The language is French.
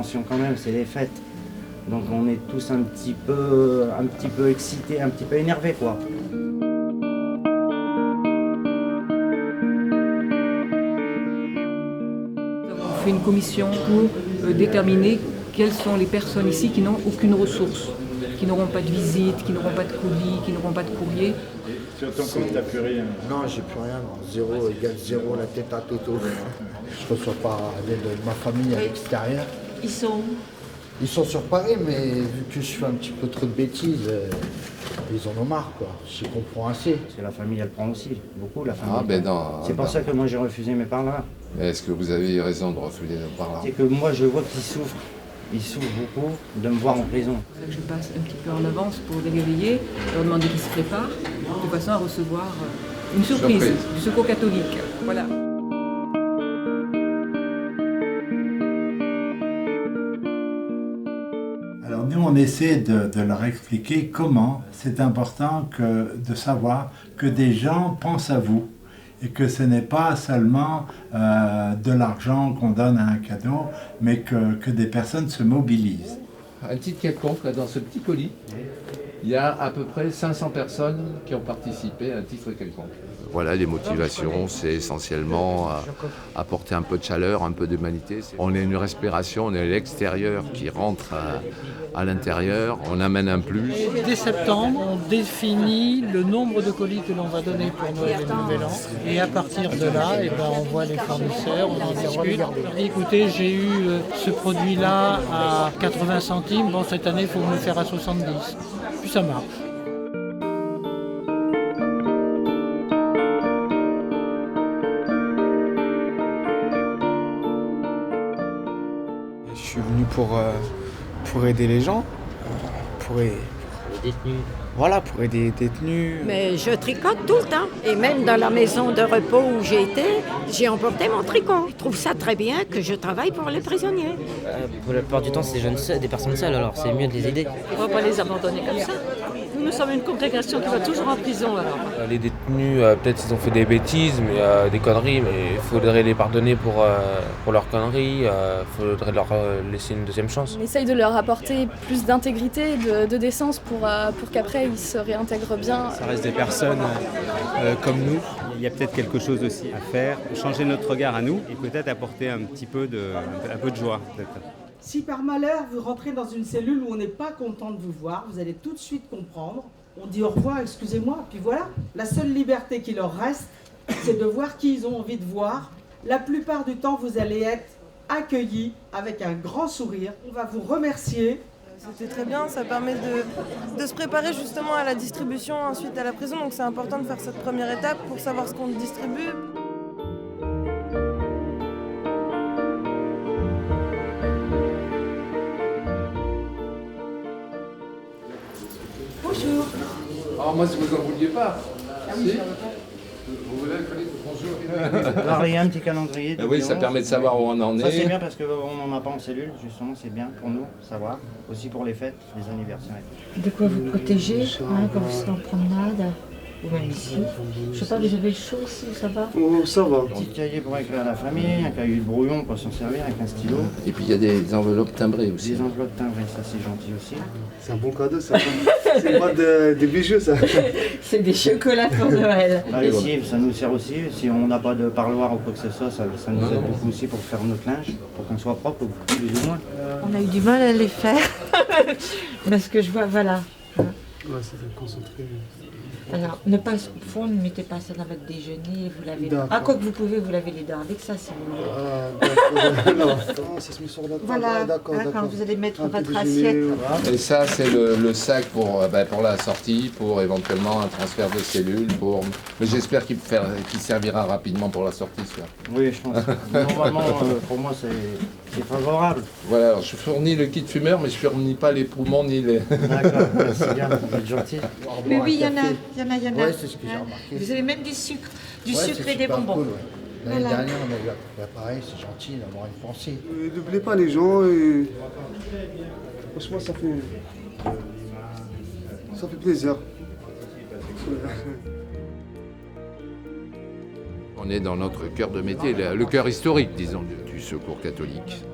attention quand même, c'est les fêtes. Donc on est tous un petit peu excités, un petit peu énervés quoi. On fait une commission pour déterminer quelles sont les personnes ici qui n'ont aucune ressource, qui n'auront pas de visite, qui n'auront pas de colis, qui n'auront pas de courrier. Sur ton compte, t'as plus rien? Non, j'ai plus rien. 0 égale 0, la tête à Toto. Je reçois pas l'aide de ma famille à l'extérieur. Ils sont sur Paris, mais vu que je fais un petit peu trop de bêtises, ils en ont marre, quoi. Je comprends assez. Parce que la famille, elle prend aussi, beaucoup la famille. Ah ben non. C'est pour ça que moi j'ai refusé mes parts-là. Est-ce que vous avez raison de refuser nos parts-là? C'est que moi je vois qu'ils souffrent. Ils souffrent beaucoup de me voir en prison. C'est pour ça que je passe un petit peu en avance pour les réveiller, leur demander qu'ils se préparent, de façon à recevoir une surprise du Secours catholique. Voilà. Alors nous, on essaie de leur expliquer comment c'est important de savoir que des gens pensent à vous et que ce n'est pas seulement de l'argent qu'on donne à un cadeau, mais que des personnes se mobilisent. Un titre quelconque, là, dans ce petit colis, il y a à peu près 500 personnes qui ont participé à un titre quelconque. Voilà, les motivations, c'est essentiellement apporter un peu de chaleur, un peu d'humanité. On est une respiration, on est l'extérieur qui rentre à l'intérieur, on amène un plus. Dès septembre, on définit le nombre de colis que l'on va donner pour Noël et Nouvel An. Et à partir de là, on voit les fournisseurs, on en discute. On dit, écoutez, j'ai eu ce produit-là à 80 centimes, bon cette année il faut me le faire à 70. Puis ça marche. Je suis venu pour aider les gens, les détenus. Voilà, pour aider les détenus. Mais je tricote tout le temps. Et même dans la maison de repos où j'ai été, j'ai emporté mon tricot. Je trouve ça très bien que je travaille pour les prisonniers. Pour la plupart du temps, c'est des personnes seules, alors c'est mieux de les aider. On ne va pas les abandonner comme ça. Nous sommes une congrégation qui va toujours en prison alors. Les détenus, peut-être ils ont fait des bêtises, des conneries, mais il faudrait les pardonner pour leurs conneries, il faudrait leur laisser une deuxième chance. On essaye de leur apporter plus d'intégrité, de décence pour qu'après ils se réintègrent bien. Ça reste des personnes comme nous. Il y a peut-être quelque chose aussi à faire, changer notre regard à nous et peut-être apporter un peu de joie. Peut-être. Si par malheur vous rentrez dans une cellule où on n'est pas content de vous voir, vous allez tout de suite comprendre. On dit au revoir, excusez-moi, puis voilà. La seule liberté qui leur reste, c'est de voir qui ils ont envie de voir. La plupart du temps, vous allez être accueillis avec un grand sourire. On va vous remercier. C'était très bien, ça permet de se préparer justement à la distribution ensuite à la prison. Donc c'est important de faire cette première étape pour savoir ce qu'on distribue. Bonjour. Alors moi, si vous n'en vouliez pas. Ah oui, si. Vous voulez bonjour. Alors il y a un petit calendrier. Oui, ça permet de savoir où on en est. Ça c'est bien parce qu'on n'en a pas en cellule, justement c'est bien pour nous, savoir. Aussi pour les fêtes, les anniversaires. De quoi vous protéger quand vous serez en promenade ou même ici. Je sais pas, vous avez chaud aussi, ça va? Oh, ça va. Un petit cahier pour écrire à la famille, un cahier de brouillon pour s'en servir avec un stylo. Et puis il y a des enveloppes timbrées aussi. Des enveloppes timbrées, ça c'est gentil aussi. C'est un bon cadeau ça. C'est pas des bijoux ça. C'est des chocolats pour Noël. Ah, ici, ça nous sert aussi. Si on n'a pas de parloir ou quoi que ce soit, ça nous aide beaucoup aussi pour faire notre linge, pour qu'on soit propre, plus ou moins. On a eu du mal à les faire. Parce que je vois, voilà. Ouais, c'est concentré. Alors, ne pas fondre, ne mettez pas ça dans votre déjeuner, vous lavez. Ah, quoi que vous pouvez, vous lavez les dents avec ça si vous voulez. Ah, d'accord. Non, ça se met sur la table. Voilà, d'accord. Quand vous allez mettre votre assiette. Et ça, c'est le sac pour la sortie, pour éventuellement un transfert de cellules. Mais j'espère qu'il servira rapidement pour la sortie. Celui-là. Oui, je pense. Normalement, pour moi, c'est favorable. Voilà, alors, je fournis le kit fumeur, mais je ne fournis pas les poumons ni les... D'accord, c'est bien, vous êtes gentil. Mais oui, il y en a. Ouais, c'est ce que j'ai remarqué. Vous avez même du sucre et des bonbons. Cool, ouais. L'année dernière, on a eu pareil, c'est gentil d'avoir une pensée. N'oubliez pas les gens et franchement, ça fait plaisir. On est dans notre cœur de métier, le cœur historique, disons, du Secours catholique.